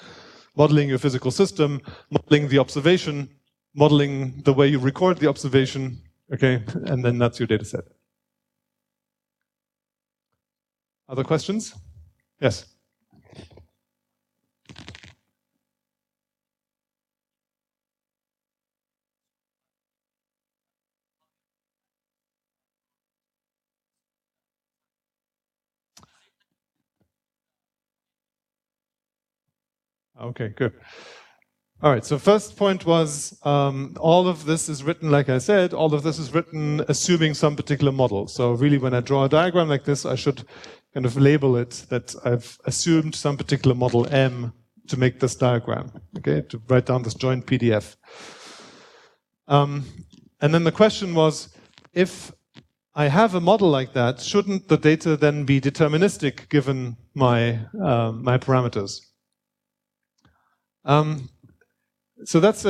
modeling your physical system, modeling the observation, modeling the way you record the observation. Okay, and then that's your data set. Other questions? Yes. Okay, good. All right, so first point was all of this is written, like I said, all of this is written assuming some particular model. So really when I draw a diagram like this, I should kind of label it that I've assumed some particular model M to make this diagram, okay, to write down this joint PDF. And then the question was, if I have a model like that, shouldn't the data then be deterministic given my parameters? So that's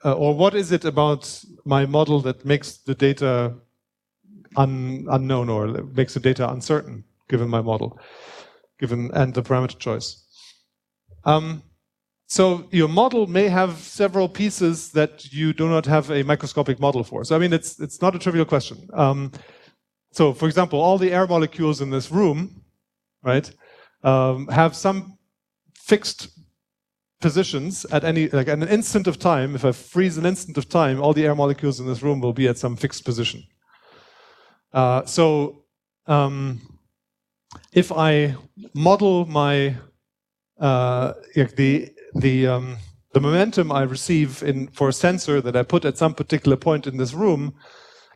or what is it about my model that makes the data unknown or makes the data uncertain given my model, and the parameter choice? So your model may have several pieces that you do not have a microscopic model for. So I mean, it's not a trivial question. So for example, all the air molecules in this room, right, have some fixed positions at at an instant of time. If I freeze an instant of time, all the air molecules in this room will be at some fixed position. If I model my the momentum I receive for a sensor that I put at some particular point in this room,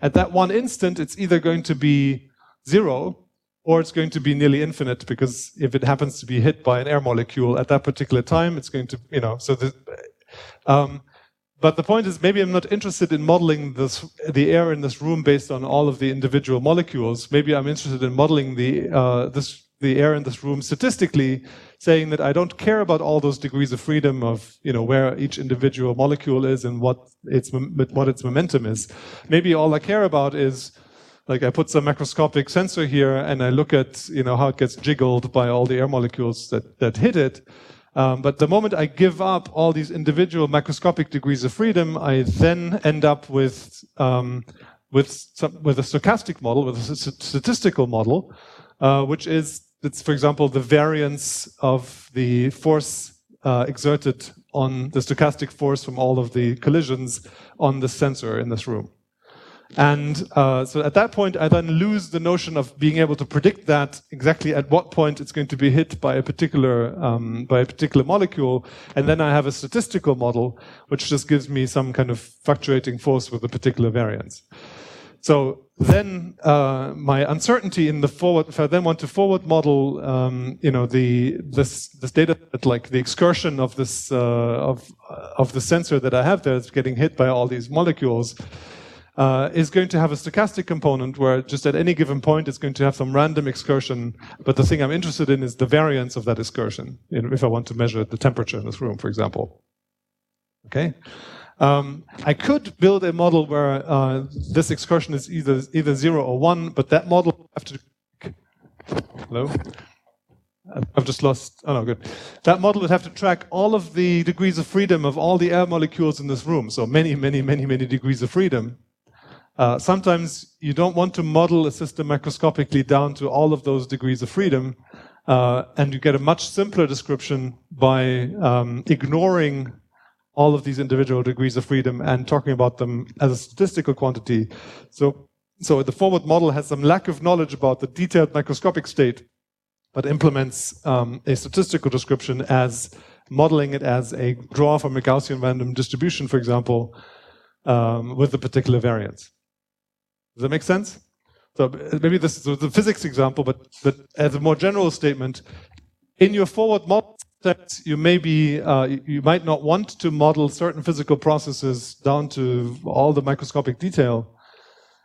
At that one instant, it's either going to be 0 or it's going to be nearly infinite, because if it happens to be hit by an air molecule at that particular time, it's going to, but the point is, maybe I'm not interested in modeling the air in this room based on all of the individual molecules. Maybe I'm interested in modeling the air in this room statistically, saying that I don't care about all those degrees of freedom of where each individual molecule is and what its momentum is. Maybe all I care about is, like, I put some macroscopic sensor here and I look at how it gets jiggled by all the air molecules that hit it. But the moment I give up all these individual macroscopic degrees of freedom, I then end up with a stochastic model, with a statistical model, which is, for example, the variance of the force exerted on the stochastic force from all of the collisions on the sensor in this room. And so at that point, I then lose the notion of being able to predict that exactly at what point it's going to be hit by a particular molecule, and then I have a statistical model which just gives me some kind of fluctuating force with a particular variance. So then my uncertainty in the forward, if I then want to forward model, this data, like the excursion of this of the sensor that I have there that's getting hit by all these molecules. Is going to have a stochastic component where just at any given point it's going to have some random excursion, but the thing I'm interested in is the variance of that excursion, if I want to measure the temperature in this room, for example. Okay? I could build a model where this excursion is either 0 or 1, but that model would have to... Hello? I've just lost... Oh, no, good. That model would have to track all of the degrees of freedom of all the air molecules in this room, so many degrees of freedom. Sometimes you don't want to model a system macroscopically down to all of those degrees of freedom, and you get a much simpler description by ignoring all of these individual degrees of freedom and talking about them as a statistical quantity. So the forward model has some lack of knowledge about the detailed microscopic state, but implements a statistical description as modeling it as a draw from a Gaussian random distribution, for example, with a particular variance. Does that make sense? So maybe this is the physics example, but as a more general statement, in your forward model set, you might not want to model certain physical processes down to all the microscopic detail.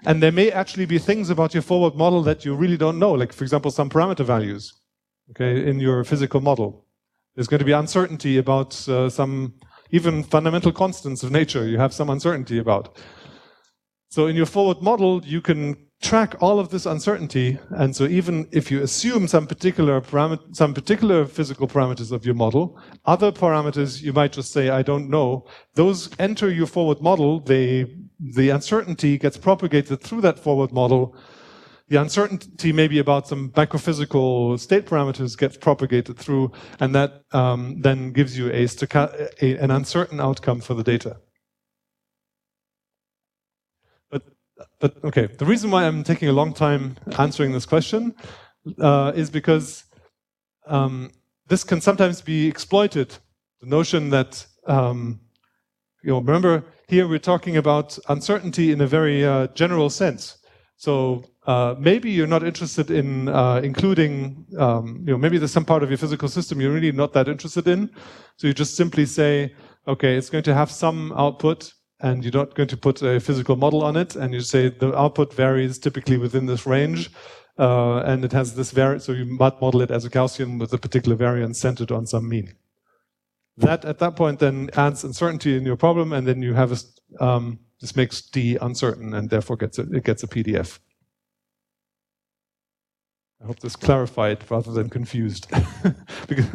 And there may actually be things about your forward model that you really don't know, like, for example, some parameter values, okay, in your physical model. There's going to be uncertainty about some even fundamental constants of nature. You have some uncertainty about. So in your forward model, you can track all of this uncertainty, and so even if you assume some particular physical parameters of your model, other parameters you might just say, I don't know. Those enter your forward model. The uncertainty gets propagated through that forward model. The uncertainty maybe about some macrophysical state parameters gets propagated through, and that then gives you an uncertain outcome for the data. But okay, the reason why I'm taking a long time answering this question is because this can sometimes be exploited. The notion that, remember, here we're talking about uncertainty in a very general sense. So maybe you're not interested in including, maybe there's some part of your physical system you're really not that interested in. So you just simply say, okay, it's going to have some output, and you're not going to put a physical model on it, and you say the output varies typically within this range, and it has this variance, so you might model it as a Gaussian with a particular variance centered on some mean. That, at that point, then adds uncertainty in your problem, and then you have this makes D uncertain, and therefore it gets a PDF. I hope this clarified rather than confused. Because,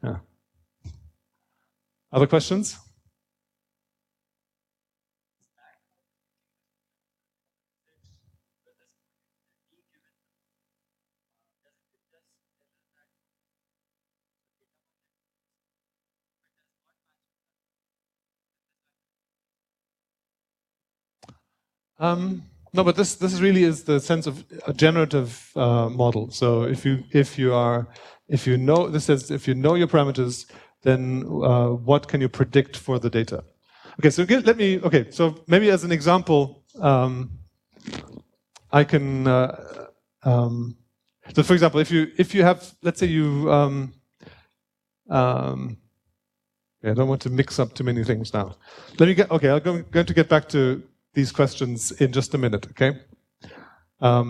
yeah. Other questions? No, but this really is the sense of a generative model. So if you know your parameters, then what can you predict for the data? Okay, so so maybe as an example, I can. So, for example, if you have, let's say you. I don't want to mix up too many things now. Let me get. Okay, I'm going to get back to these questions in just a minute. Okay,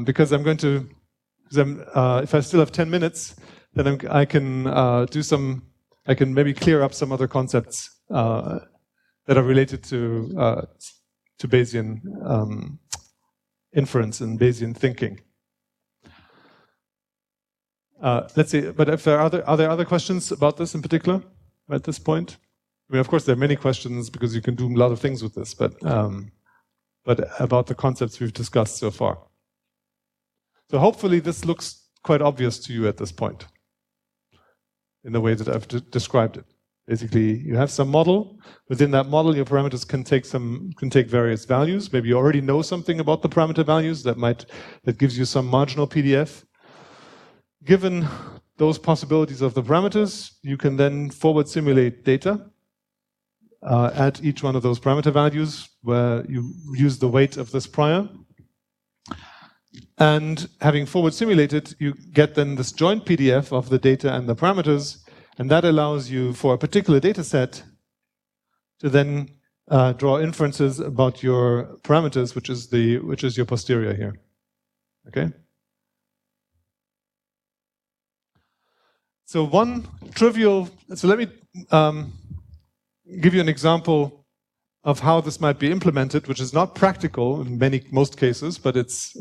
because I'm going to. If I still have 10 minutes, then I can do some. I can maybe clear up some other concepts that are related to Bayesian inference and Bayesian thinking. Let's see. But if there are there other questions about this in particular at this point? I mean, of course, there are many questions because you can do a lot of things with this, but about the concepts we've discussed so far. So hopefully this looks quite obvious to you at this point in the way that I've described it. Basically, you have some model. Within that model, your parameters can take various values. Maybe you already know something about the parameter values that gives you some marginal PDF. Given those possibilities of the parameters, you can then forward simulate data at each one of those parameter values where you use the weight of this prior. And having forward simulated, you get then this joint PDF of the data and the parameters, and that allows you for a particular data set to then draw inferences about your parameters, which is your posterior here. Okay? So let me give you an example of how this might be implemented, which is not practical in most cases, but it's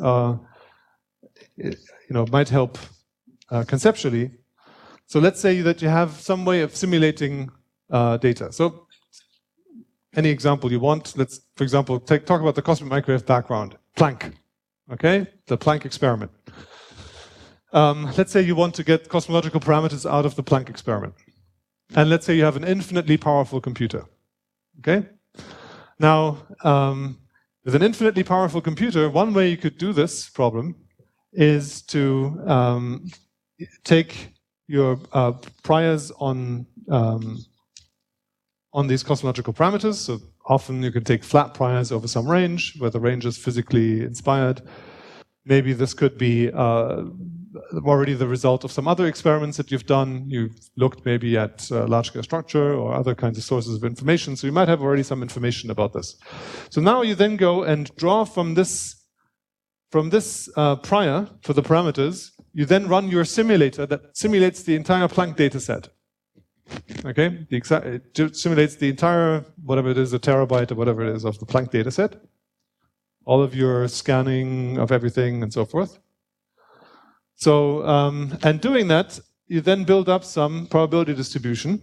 might help conceptually. So let's say that you have some way of simulating data. So any example you want. Let's, for example, talk about the cosmic microwave background, Planck. Okay, the Planck experiment. Let's say you want to get cosmological parameters out of the Planck experiment. And let's say you have an infinitely powerful computer. Okay? Now, with an infinitely powerful computer, one way you could do this problem is to take your priors on these cosmological parameters. So often you can take flat priors over some range, where the range is physically inspired. Maybe this could be already the result of some other experiments that you've done. You've looked maybe at large-scale structure or other kinds of sources of information, so you might have already some information about this. So now you then go and draw from this prior for the parameters. You then run your simulator that simulates the entire Planck data set. Okay? It simulates the entire, whatever it is, a terabyte or whatever it is of the Planck data set. All of your scanning of everything and so forth. So, and doing that, you then build up some probability distribution,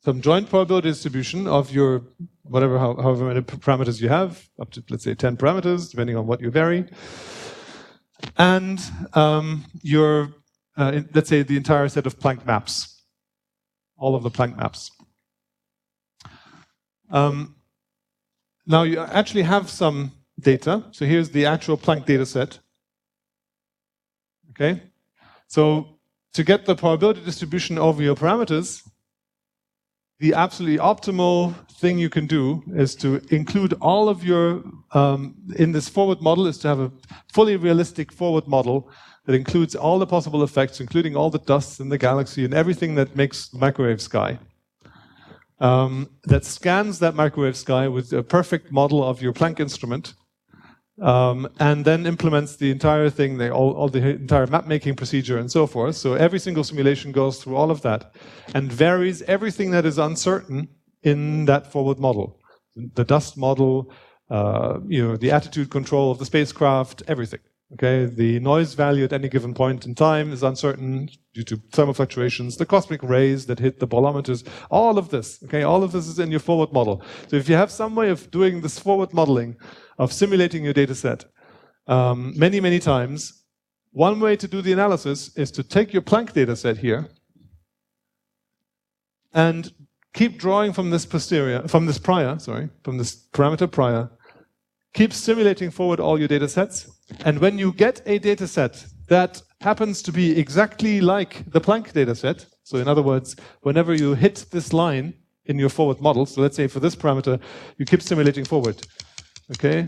some joint probability distribution of your however many parameters you have, up to, let's say, 10 parameters, depending on what you vary. And let's say, the entire set of Planck maps, all of the Planck maps. Now you actually have some data. So here's the actual Planck data set. Okay? So to get the probability distribution over your parameters, the absolutely optimal thing you can do is to include all of your, in this forward model, is to have a fully realistic forward model that includes all the possible effects, including all the dust in the galaxy and everything that makes the microwave sky. That scans that microwave sky with a perfect model of your Planck instrument, and then implements the entire thing, the entire map-making procedure and so forth. So every single simulation goes through all of that and varies everything that is uncertain in that forward model. The dust model, the attitude control of the spacecraft, everything. Okay, the noise value at any given point in time is uncertain due to thermal fluctuations, the cosmic rays that hit the bolometers, all of this. Okay, all of this is in your forward model. So if you have some way of doing this forward modeling, of simulating your data set many, many times, one way to do the analysis is to take your Planck data set here and keep drawing from this parameter prior, keep simulating forward all your data sets, and when you get a data set that happens to be exactly like the Planck data set, so in other words, whenever you hit this line in your forward model, so let's say for this parameter, you keep simulating forward. Okay,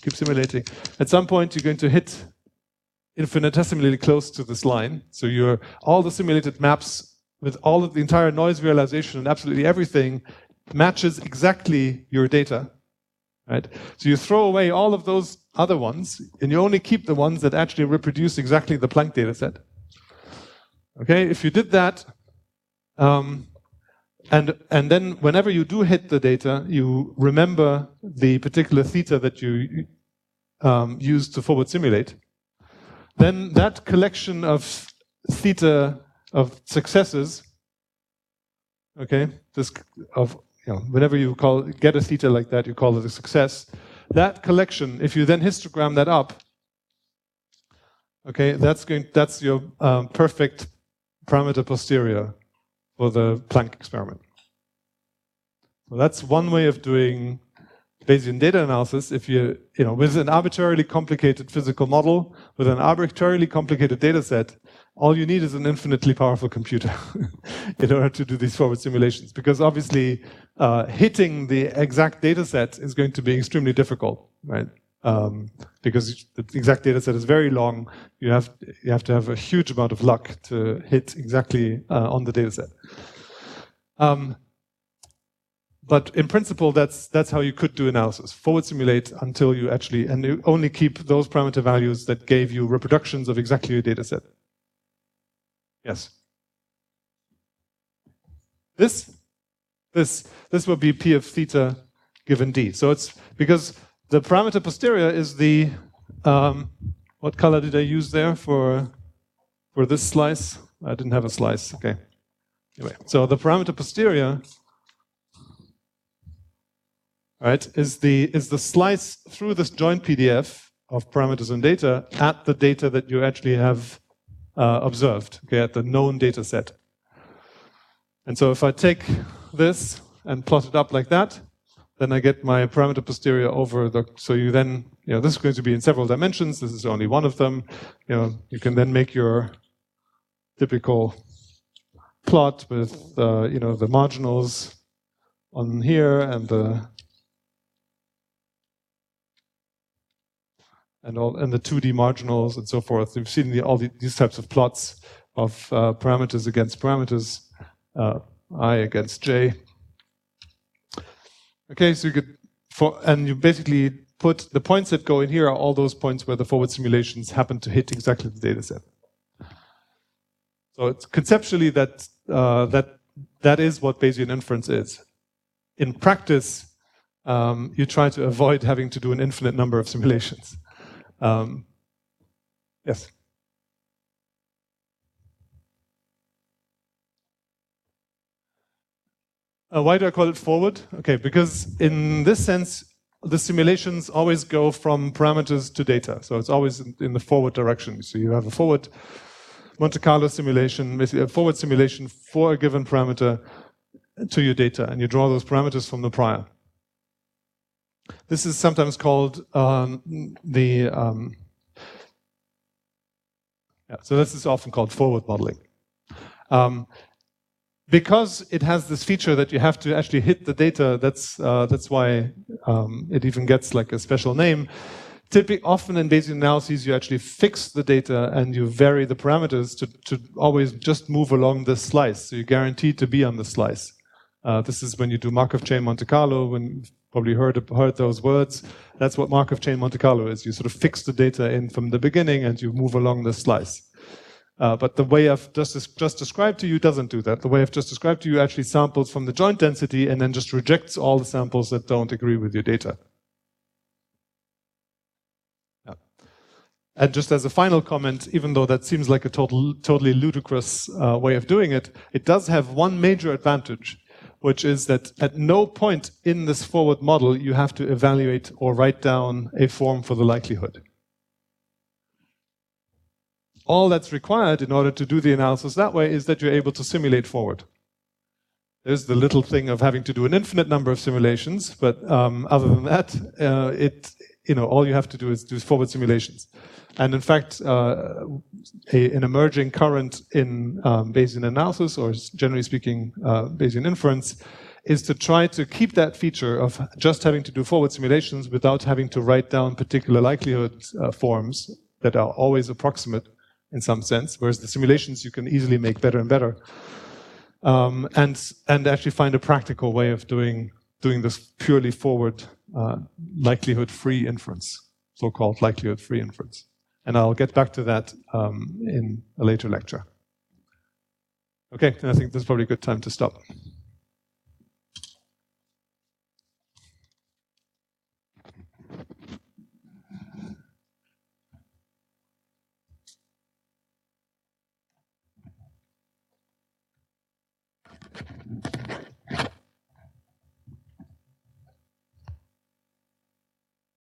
keep simulating. At some point, you're going to hit infinitesimally close to this line. So all the simulated maps with all of the entire noise realization and absolutely everything matches exactly your data. Right? So you throw away all of those other ones, and you only keep the ones that actually reproduce exactly the Planck data set. Okay, if you did that, and then whenever you do hit the data, you remember the particular theta that you used to forward simulate. Then that collection of theta of successes, okay, whenever you get a theta like that, you call it a success. That collection, if you then histogram that up, okay, that's your perfect parameter posterior for the Planck experiment. So that's one way of doing Bayesian data analysis. If with an arbitrarily complicated physical model, with an arbitrarily complicated data set, all you need is an infinitely powerful computer in order to do these forward simulations. Because obviously, hitting the exact data set is going to be extremely difficult, right? Because the exact data set is very long. You have to have a huge amount of luck to hit exactly on the data set. But in principle, that's how you could do analysis. Forward simulate until you only keep those parameter values that gave you reproductions of exactly your data set. Yes. This will be P of theta given D. So it's because the parameter posterior is the, what color did I use there for this slice? I didn't have a slice, okay. Anyway, so the parameter posterior, right, is the slice through this joint PDF of parameters and data at the data that you actually have observed, okay, at the known data set. And so if I take this and plot it up like that, then I get my parameter posterior over so you then, this is going to be in several dimensions. This is only one of them. You can then make your typical plot with, the marginals on here and the 2D marginals and so forth. You've seen all these types of plots of parameters against parameters, I against j. Okay, so you basically put the points that go in here are all those points where the forward simulations happen to hit exactly the data set. So it's conceptually that is what Bayesian inference is. In practice, you try to avoid having to do an infinite number of simulations. Yes. Why do I call it forward? Okay, because in this sense, the simulations always go from parameters to data. So it's always in the forward direction. So you have a forward Monte Carlo simulation, basically a forward simulation for a given parameter to your data, and you draw those parameters from the prior. This is sometimes called so this is often called forward modeling. Because it has this feature that you have to actually hit the data, that's why it even gets like a special name. Often in Bayesian analyses, you actually fix the data and you vary the parameters to always just move along this slice. So you're guaranteed to be on the slice. This is when you do Markov chain Monte Carlo, when you've probably heard those words. That's what Markov chain Monte Carlo is. You sort of fix the data in from the beginning and you move along the slice. But the way I've just described to you doesn't do that. The way I've just described to you actually samples from the joint density and then just rejects all the samples that don't agree with your data. Yeah. And just as a final comment, even though that seems like a totally ludicrous way of doing it, it does have one major advantage, which is that at no point in this forward model you have to evaluate or write down a form for the likelihood. All that's required in order to do the analysis that way is that you're able to simulate forward. There's the little thing of having to do an infinite number of simulations, but other than that, all you have to do is do forward simulations. And in fact, an emerging current in Bayesian analysis, or generally speaking, Bayesian inference, is to try to keep that feature of just having to do forward simulations without having to write down particular likelihood forms that are always approximate in some sense, whereas the simulations you can easily make better and better, and actually find a practical way of doing this purely forward likelihood-free inference, so-called likelihood-free inference. And I'll get back to that in a later lecture. Okay, and I think this is probably a good time to stop.